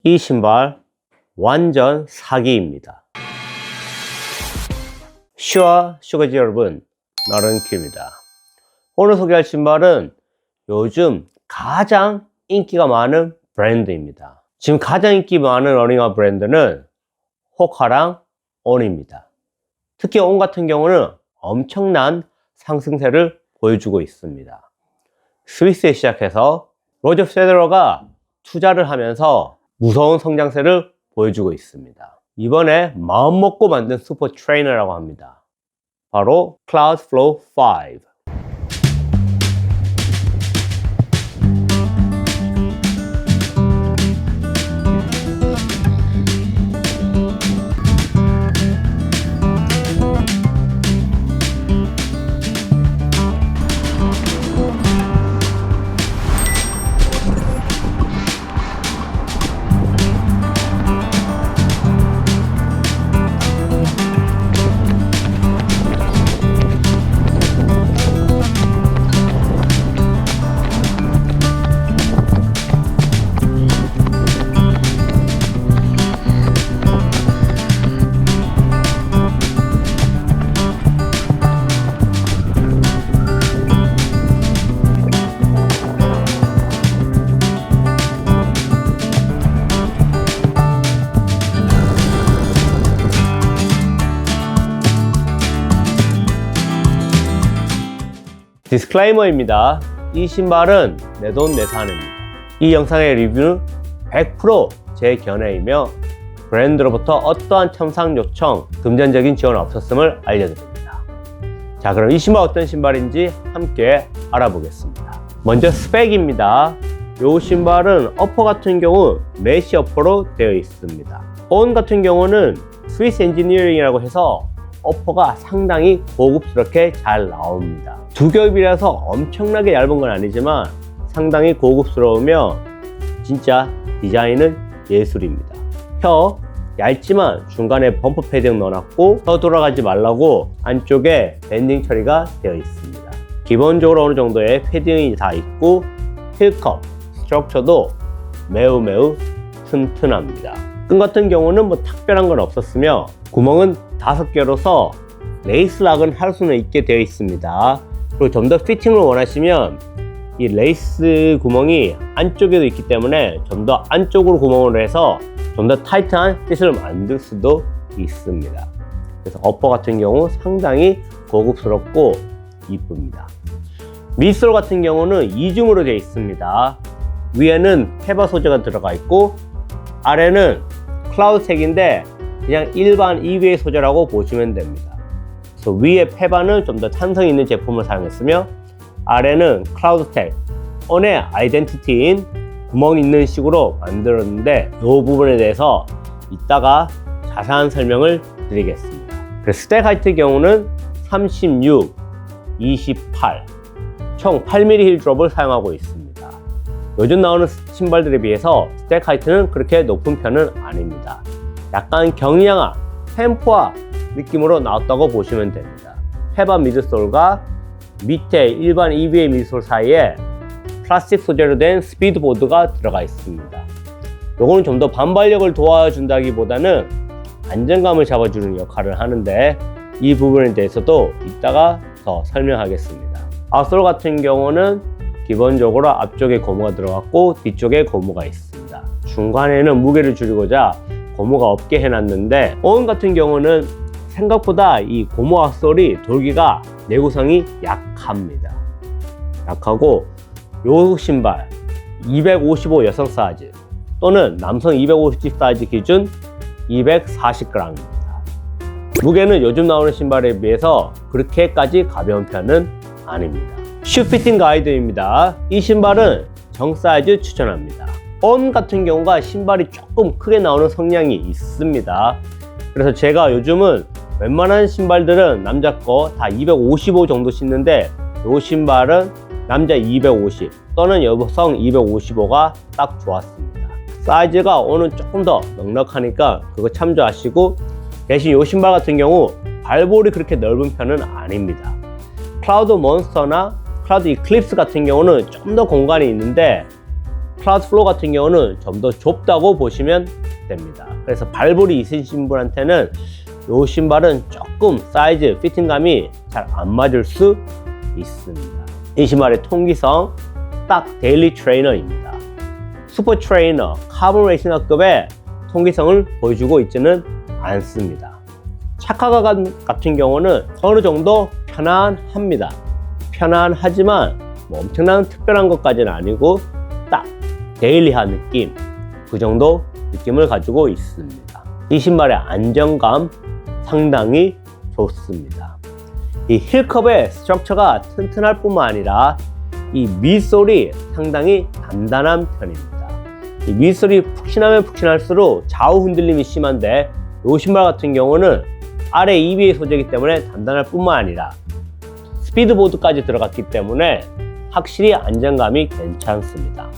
이 신발 완전 사기입니다. 슈가지 여러분, 나른큐입니다. 오늘 소개할 신발은 요즘 가장 인기가 많은 브랜드입니다. 지금 가장 인기 많은 러닝화 브랜드는 호카랑 온입니다. 특히 온 같은 경우는 엄청난 상승세를 보여주고 있습니다. 스위스에 시작해서 로저 페더러가 투자를 하면서 무서운 성장세를 보여주고 있습니다. 이번에 마음먹고 만든 슈퍼 트레이너라고 합니다. 바로 클라우드플로우 5. 디스클레이머입니다. 이 신발은 내 돈 내산입니다. 이 영상의 리뷰는 100% 제 견해이며 브랜드로부터 어떠한 첨삭 요청, 금전적인 지원 없었음을 알려드립니다. 자, 그럼 이 신발 어떤 신발인지 함께 알아보겠습니다. 먼저 스펙입니다. 이 신발은 어퍼 같은 경우 메쉬 어퍼로 되어 있습니다. 온 같은 경우는 스위스 엔지니어링이라고 해서 어퍼가 상당히 고급스럽게 잘 나옵니다. 두 겹이라서 엄청나게 얇은 건 아니지만 상당히 고급스러우며 진짜 디자인은 예술입니다. 혀 얇지만 중간에 범퍼 패딩 넣어놨고 혀 돌아가지 말라고 안쪽에 밴딩 처리가 되어 있습니다. 기본적으로 어느 정도의 패딩이 다 있고 힐컵 스트럭처도 매우 튼튼합니다. 끈 같은 경우는 뭐 특별한 건 없었으며 구멍은 5개로서 레이스락은 할 수는 있게 되어 있습니다. 그리고 좀 더 피팅을 원하시면 이 레이스 구멍이 안쪽에도 있기 때문에 좀 더 안쪽으로 구멍을 해서 좀 더 타이트한 핏을 만들 수도 있습니다. 그래서 어퍼 같은 경우 상당히 고급스럽고 이쁩니다. 밑솔 같은 경우는 이중으로 되어 있습니다. 위에는 페바 소재가 들어가 있고 아래는 클라우드색인데 그냥 일반 EVA 소재라고 보시면 됩니다. 그래서 위에 페바는 좀 더 탄성 있는 제품을 사용했으며 아래는 클라우드텍, 온의 아이덴티티인 구멍 있는 식으로 만들었는데 이 부분에 대해서 이따가 자세한 설명을 드리겠습니다. 그래서 스택 하이트 경우는 36, 28, 총 8mm 힐 드롭을 사용하고 있습니다. 요즘 나오는 신발들에 비해서 스택 하이트는 그렇게 높은 편은 아닙니다. 약간 경량화, 템포화 느낌으로 나왔다고 보시면 됩니다. 페바 미드솔과 밑에 일반 EVA 미드솔 사이에 플라스틱 소재로 된 스피드보드가 들어가 있습니다. 요거는 좀 더 반발력을 도와준다기보다는 안정감을 잡아주는 역할을 하는데 이 부분에 대해서도 이따가 더 설명하겠습니다. 아웃솔 같은 경우는 기본적으로 앞쪽에 고무가 들어갔고 뒤쪽에 고무가 있습니다. 중간에는 무게를 줄이고자 고무가 없게 해놨는데 온 같은 경우는 생각보다 이 고무 아웃솔이 돌기가 내구성이 약합니다. 약하고 요 신발 255 여성 사이즈 또는 남성 250 사이즈 기준 240g입니다. 무게는 요즘 나오는 신발에 비해서 그렇게까지 가벼운 편은 아닙니다. 슈 피팅 가이드입니다. 이 신발은 정 사이즈 추천합니다. 온 같은 경우가 신발이 조금 크게 나오는 성향이 있습니다. 그래서 제가 요즘은 웬만한 신발들은 남자 거 다 255 정도 신는데 이 신발은 남자 250 또는 여성 255가 딱 좋았습니다. 사이즈가 오는 조금 더 넉넉하니까 그거 참조하시고 대신 이 신발 같은 경우 발볼이 그렇게 넓은 편은 아닙니다. 클라우드 몬스터나 클라우드 이클립스 같은 경우는 좀 더 공간이 있는데 클라우드 플로어 같은 경우는 좀 더 좁다고 보시면 됩니다. 그래서 발볼이 있으신 분한테는 이 신발은 조금 사이즈, 피팅감이 잘 안 맞을 수 있습니다. 이 신발의 통기성 딱 데일리 트레이너입니다. 슈퍼 트레이너, 카본 레이싱화급의 통기성을 보여주고 있지는 않습니다. 착화감 같은 경우는 어느 정도 편안합니다. 편안하지만 뭐 엄청난 특별한 것까지는 아니고 딱 데일리한 느낌, 그 정도 느낌을 가지고 있습니다. 이 신발의 안정감 상당히 좋습니다. 이 힐컵의 스트럭처가 튼튼할 뿐만 아니라 이 밑솔이 상당히 단단한 편입니다. 이 밑솔이 푹신하면 푹신할수록 좌우 흔들림이 심한데 이 신발 같은 경우는 아래 EVA 소재이기 때문에 단단할 뿐만 아니라 스피드보드까지 들어갔기 때문에 확실히 안정감이 괜찮습니다.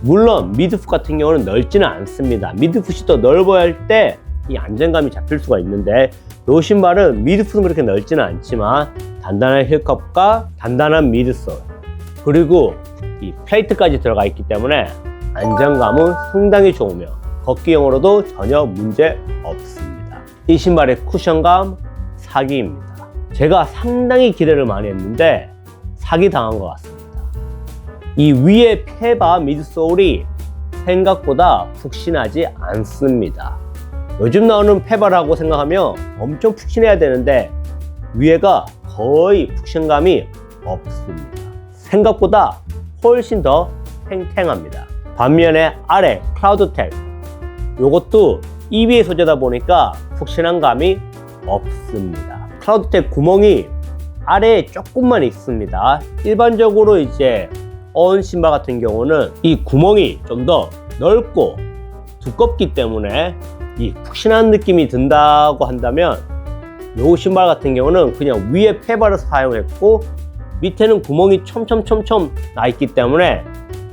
물론 미드풋 같은 경우는 넓지는 않습니다. 미드풋이 더 넓어야 할 때 이 안정감이 잡힐 수가 있는데 이 신발은 미드풋은 그렇게 넓지는 않지만 단단한 힐컵과 단단한 미드솔 그리고 이 플레이트까지 들어가 있기 때문에 안정감은 상당히 좋으며 걷기용으로도 전혀 문제 없습니다. 이 신발의 쿠션감 사기입니다. 제가 상당히 기대를 많이 했는데 사기당한 것 같습니다. 이 위에 페바 미드솔이 생각보다 푹신하지 않습니다. 요즘 나오는 페바라고 생각하면 엄청 푹신해야 되는데 위에가 거의 푹신감이 없습니다. 생각보다 훨씬 더 탱탱합니다. 반면에 아래 클라우드텍 요것도 EVA 소재다 보니까 푹신한 감이 없습니다. 클라우드텍 구멍이 아래에 조금만 있습니다. 일반적으로 이제 어운 신발 같은 경우는 이 구멍이 좀 더 넓고 두껍기 때문에 이 푹신한 느낌이 든다고 한다면 이 신발 같은 경우는 그냥 위에 페바를 사용했고 밑에는 구멍이 촘촘촘촘 나 있기 때문에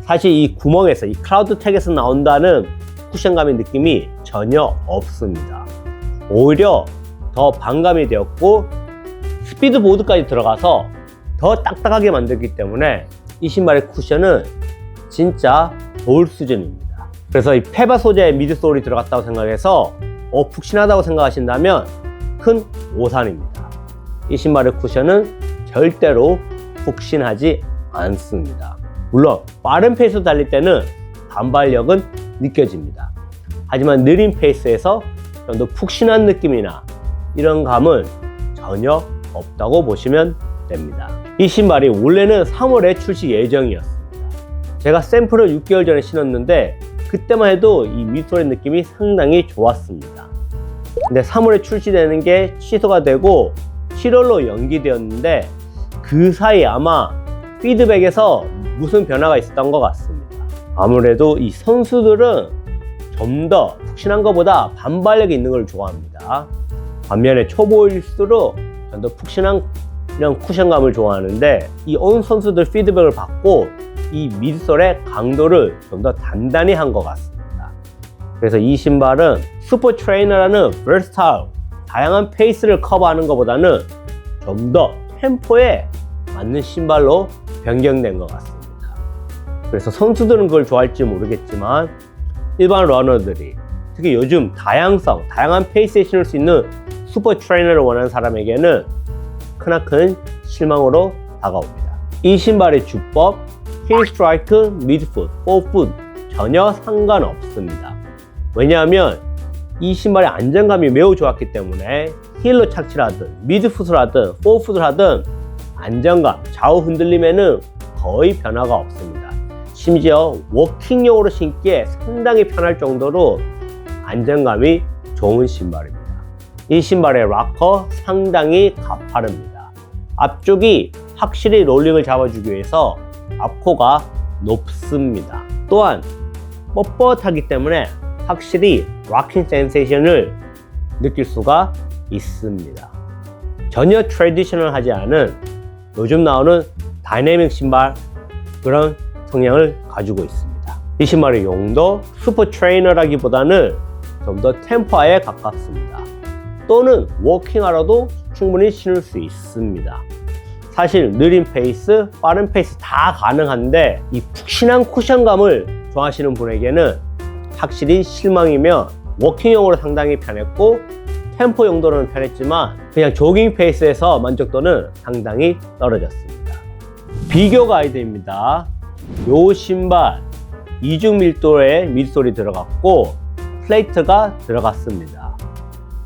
사실 이 구멍에서 이 클라우드텍에서 나온다는 쿠션감의 느낌이 전혀 없습니다. 오히려 더 반감이 되었고 스피드보드까지 들어가서 더 딱딱하게 만들기 때문에 이 신발의 쿠션은 진짜 좋을 수준입니다. 그래서 이 페바 소재의 미드솔이 들어갔다고 생각해서 푹신하다고 생각하신다면 큰 오산입니다. 이 신발의 쿠션은 절대로 푹신하지 않습니다. 물론 빠른 페이스로 달릴 때는 반발력은 느껴집니다. 하지만 느린 페이스에서 좀 더 푹신한 느낌이나 이런 감은 전혀 없다고 보시면 됩니다. 이 신발이 원래는 3월에 출시 예정이었습니다. 제가 샘플을 6개월 전에 신었는데 그때만 해도 이 밑솔의 느낌이 상당히 좋았습니다. 근데 3월에 출시되는 게 취소가 되고 7월로 연기되었는데 그 사이 아마 피드백에서 무슨 변화가 있었던 것 같습니다. 아무래도 이 선수들은 좀 더 푹신한 것보다 반발력이 있는 걸 좋아합니다. 반면에 초보일수록 좀 더 푹신한 이런 쿠션감을 좋아하는데 이 어운 선수들 피드백을 받고 이 미드솔의 강도를 좀 더 단단히 한 것 같습니다. 그래서 이 신발은 슈퍼 트레이너라는 versatile, 다양한 페이스를 커버하는 것보다는 좀 더 템포에 맞는 신발로 변경된 것 같습니다. 그래서 선수들은 그걸 좋아할지 모르겠지만 일반 러너들이 특히 요즘 다양한 페이스에 신을 수 있는 슈퍼 트레이너를 원하는 사람에게는 크나큰 실망으로 다가옵니다. 이 신발의 주법, 힐 스트라이크, 미드풋, 포풋 전혀 상관없습니다. 왜냐하면 이 신발의 안정감이 매우 좋았기 때문에 힐로 착지를 하든 미드풋을 하든 포풋을 하든 안정감, 좌우 흔들림에는 거의 변화가 없습니다. 심지어 워킹용으로 신기에 상당히 편할 정도로 안정감이 좋은 신발입니다. 이 신발의 락커 상당히 가파릅니다. 앞쪽이 확실히 롤링을 잡아주기 위해서 앞코가 높습니다. 또한 뻣뻣하기 때문에 확실히 락킹 센세이션을 느낄 수가 있습니다. 전혀 트래디셔널하지 않은 요즘 나오는 다이내믹 신발 그런 성향을 가지고 있습니다. 이 신발의 용도 슈퍼 트레이너라기보다는 좀 더 템포화에 가깝습니다. 또는 워킹하러도 충분히 신을 수 있습니다. 사실 느린 페이스, 빠른 페이스 다 가능한데 이 푹신한 쿠션감을 좋아하시는 분에게는 확실히 실망이며 워킹용으로 상당히 편했고 템포 용도로는 편했지만 그냥 조깅 페이스에서 만족도는 상당히 떨어졌습니다. 비교 가이드입니다. 요 신발 이중 밀도의 밀솔이 들어갔고 플레이트가 들어갔습니다.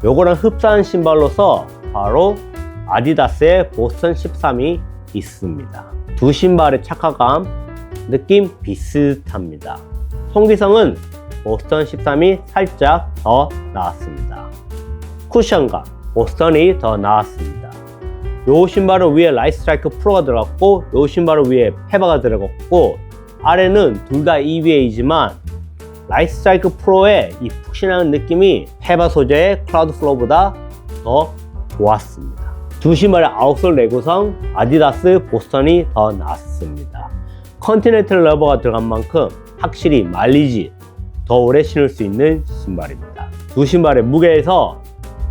요거랑 흡사한 신발로서 바로 아디다스의 보스턴 13이 있습니다. 두 신발의 착화감, 느낌 비슷합니다. 통기성은 보스턴 13이 살짝 더 나았습니다. 쿠션감, 보스턴이 더 나았습니다. 요 신발은 위에 라이트스트라이크 프로가 들어갔고 요 신발은 위에 페바가 들어갔고 아래는 둘 다 EVA이지만 라이트스트라이크 프로의 이 푹신한 느낌이 페바 소재의 클라우드 플로우보다 더 좋았습니다. 두 신발의 아웃솔 내구성, 아디다스 보스턴이 더 낫습니다. 컨티넨탈 러버가 들어간 만큼 확실히 마일리지 더 오래 신을 수 있는 신발입니다. 두 신발의 무게에서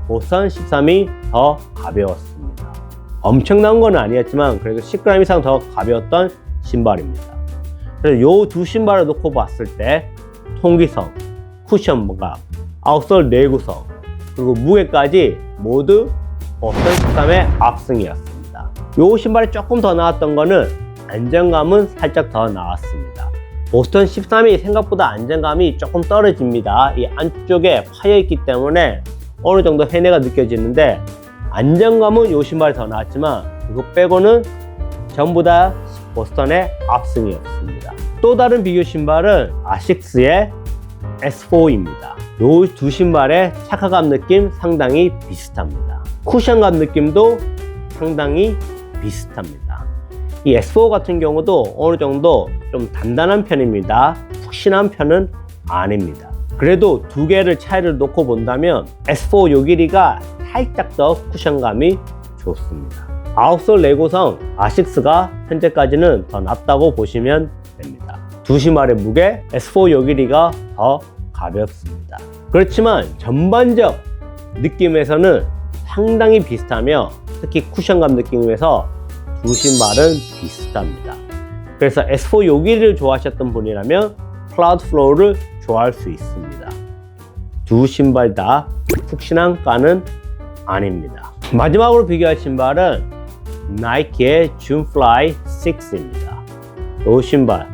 보스턴 13이 더 가벼웠습니다. 엄청난 건 아니었지만 그래도 10g 이상 더 가벼웠던 신발입니다. 그래서 이 두 신발을 놓고 봤을 때 통기성, 쿠션감, 아웃솔 내구성, 그리고 무게까지 모두 보스턴 13의 압승이었습니다. 이 신발이 조금 더 나았던 거는 안정감은 살짝 더 나았습니다. 보스턴 13이 생각보다 안정감이 조금 떨어집니다. 이 안쪽에 파여있기 때문에 어느 정도 해내가 느껴지는데 안정감은 이 신발이 더 나았지만 그거 빼고는 전부 다 보스턴의 압승이었습니다. 또 다른 비교 신발은 아식스의 S4입니다. 이 두 신발의 착화감 느낌 상당히 비슷합니다. 쿠션감 느낌도 상당히 비슷합니다. 이 S4 같은 경우도 어느 정도 좀 단단한 편입니다. 푹신한 편은 아닙니다. 그래도 두 개를 차이를 놓고 본다면 S4 요 길이가 살짝 더 쿠션감이 좋습니다. 아웃솔 내구성 아식스가 현재까지는 더 낫다고 보시면 됩니다. 두 신발의 무게 S4 요 길이가 더 가볍습니다. 그렇지만 전반적 느낌에서는 상당히 비슷하며 특히 쿠션감 느낌에서 두 신발은 비슷합니다. 그래서 S4 요 길이를 좋아하셨던 분이라면 클라우드 플로우를 좋아할 수 있습니다. 두 신발 다 푹신한 ቃ는 아닙니다. 마지막으로 비교할 신발은 나이키의 준플라이 6입니다. 이 신발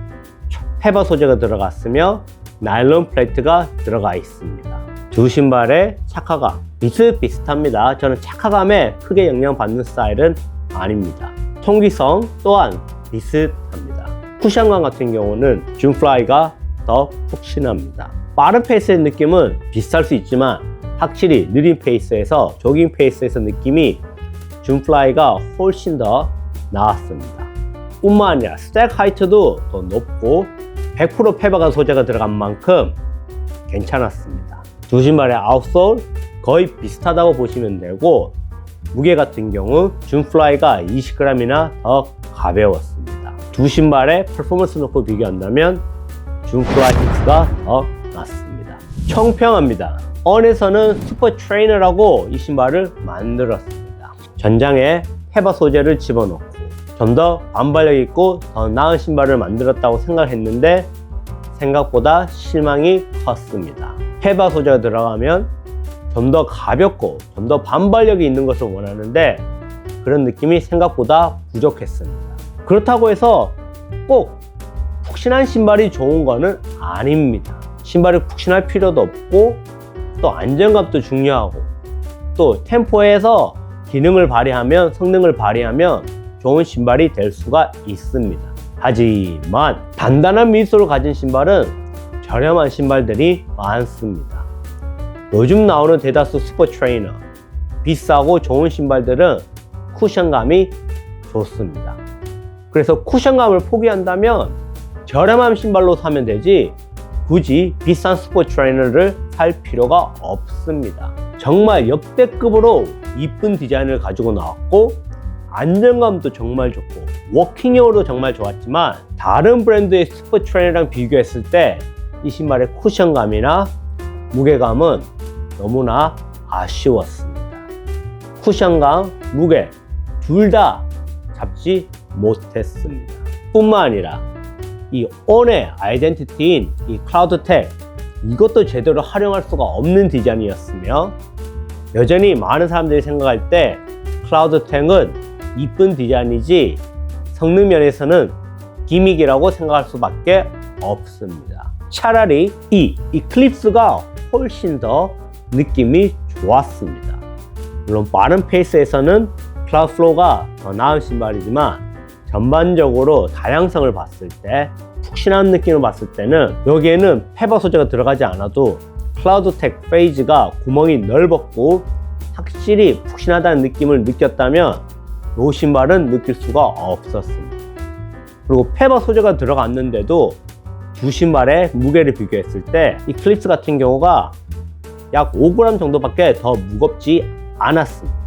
페바 소재가 들어갔으며 나일론 플레이트가 들어가 있습니다. 두 신발의 착화감 비슷비슷합니다. 저는 착화감에 크게 영향받는 스타일은 아닙니다. 통기성 또한 비슷합니다. 쿠션감 같은 경우는 준플라이가 더 푹신합니다. 빠른 페이스의 느낌은 비슷할 수 있지만 확실히 느린 페이스에서 조깅 페이스에서 느낌이 준플라이가 훨씬 더 나았습니다. 뿐만 아니라 스택 하이트도 더 높고 100% 페바가 소재가 들어간 만큼 괜찮았습니다. 두 신발의 아웃솔 거의 비슷하다고 보시면 되고 무게 같은 경우 준플라이가 20g이나 더 가벼웠습니다. 두 신발의 퍼포먼스 놓고 비교한다면 준플라이 6가 더 낫습니다. 청평합니다. 언에서는 슈퍼 트레이너라고 이 신발을 만들었습니다. 전장에 페바 소재를 집어넣고 좀 더 반발력 있고 더 나은 신발을 만들었다고 생각했는데 생각보다 실망이 컸습니다. 페바 소재가 들어가면 좀 더 가볍고 좀 더 반발력이 있는 것을 원하는데 그런 느낌이 생각보다 부족했습니다. 그렇다고 해서 꼭 푹신한 신발이 좋은 거는 아닙니다. 신발이 푹신할 필요도 없고 또 안정감도 중요하고 또 템포에서 기능을 발휘하면 성능을 발휘하면 좋은 신발이 될 수가 있습니다. 하지만 단단한 미솔을 가진 신발은 저렴한 신발들이 많습니다. 요즘 나오는 대다수 슈퍼 트레이너 비싸고 좋은 신발들은 쿠션감이 좋습니다. 그래서 쿠션감을 포기한다면 저렴한 신발로 사면 되지 굳이 비싼 슈퍼 트레이너를 살 필요가 없습니다. 정말 역대급으로 이쁜 디자인을 가지고 나왔고 안정감도 정말 좋고 워킹용으로도 정말 좋았지만 다른 브랜드의 슈퍼 트레이너랑 비교했을 때 이 신발의 쿠션감이나 무게감은 너무나 아쉬웠습니다. 쿠션감, 무게 둘 다 잡지 못했습니다. 뿐만 아니라 이 on의 아이덴티티인 이 클라우드 택, 이것도 제대로 활용할 수가 없는 디자인이었으며, 여전히 많은 사람들이 생각할 때 클라우드 택은 이쁜 디자인이지 성능 면에서는 기믹이라고 생각할 수밖에 없습니다. 차라리 이 이클립스가 훨씬 더 느낌이 좋았습니다. 물론 빠른 페이스에서는 클라우드플로우가 더 나은 신발이지만 전반적으로 다양성을 봤을 때, 푹신한 느낌을 봤을 때는 여기에는 페버 소재가 들어가지 않아도 클라우드텍 페이즈가 구멍이 넓었고 확실히 푹신하다는 느낌을 느꼈다면 이 신발은 느낄 수가 없었습니다. 그리고 페버 소재가 들어갔는데도 두 신발의 무게를 비교했을 때 이클립스 같은 경우가 약 5g 정도밖에 더 무겁지 않았습니다.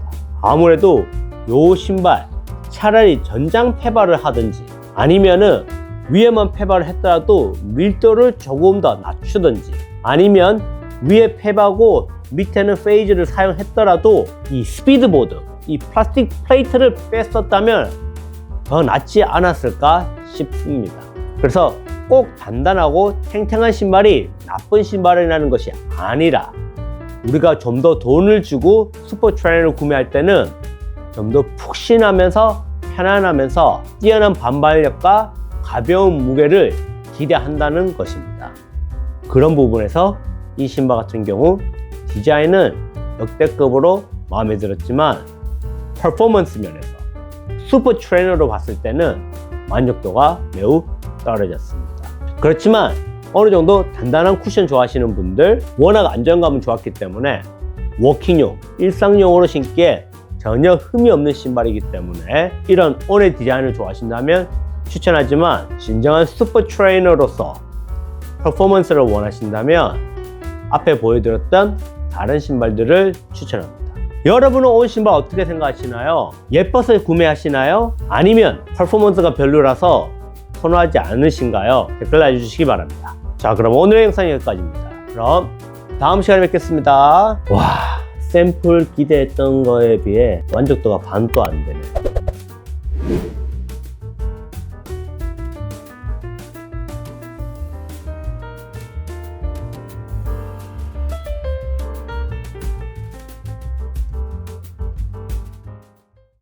아무래도 이 신발 차라리 전장 페바를 하든지 아니면은 위에만 페바를 했더라도 밀도를 조금 더 낮추든지, 아니면 위에 페바고 밑에는 페이즈를 사용했더라도 이 스피드보드, 이 플라스틱 플레이트를 뺐었다면 더 낫지 않았을까 싶습니다. 그래서 꼭 단단하고 탱탱한 신발이 나쁜 신발이라는 것이 아니라, 우리가 좀 더 돈을 주고 슈퍼 트레이너를 구매할 때는 좀 더 푹신하면서 편안하면서 뛰어난 반발력과 가벼운 무게를 기대한다는 것입니다. 그런 부분에서 이 신발 같은 경우 디자인은 역대급으로 마음에 들었지만 퍼포먼스 면에서 슈퍼 트레이너로 봤을 때는 만족도가 매우 떨어졌습니다. 그렇지만 어느 정도 단단한 쿠션 좋아하시는 분들, 워낙 안정감은 좋았기 때문에 워킹용, 일상용으로 신기에 전혀 흠이 없는 신발이기 때문에 이런 온의 디자인을 좋아하신다면 추천하지만, 진정한 슈퍼 트레이너로서 퍼포먼스를 원하신다면 앞에 보여드렸던 다른 신발들을 추천합니다. 여러분은 온 신발 어떻게 생각하시나요? 예뻐서 구매하시나요? 아니면 퍼포먼스가 별로라서 선호하지 않으신가요? 댓글 달아주시기 바랍니다. 자, 그럼 오늘의 영상은 여기까지입니다. 그럼 다음 시간에 뵙겠습니다. 와, 샘플 기대했던 거에 비해 만족도가 반도 안 되네.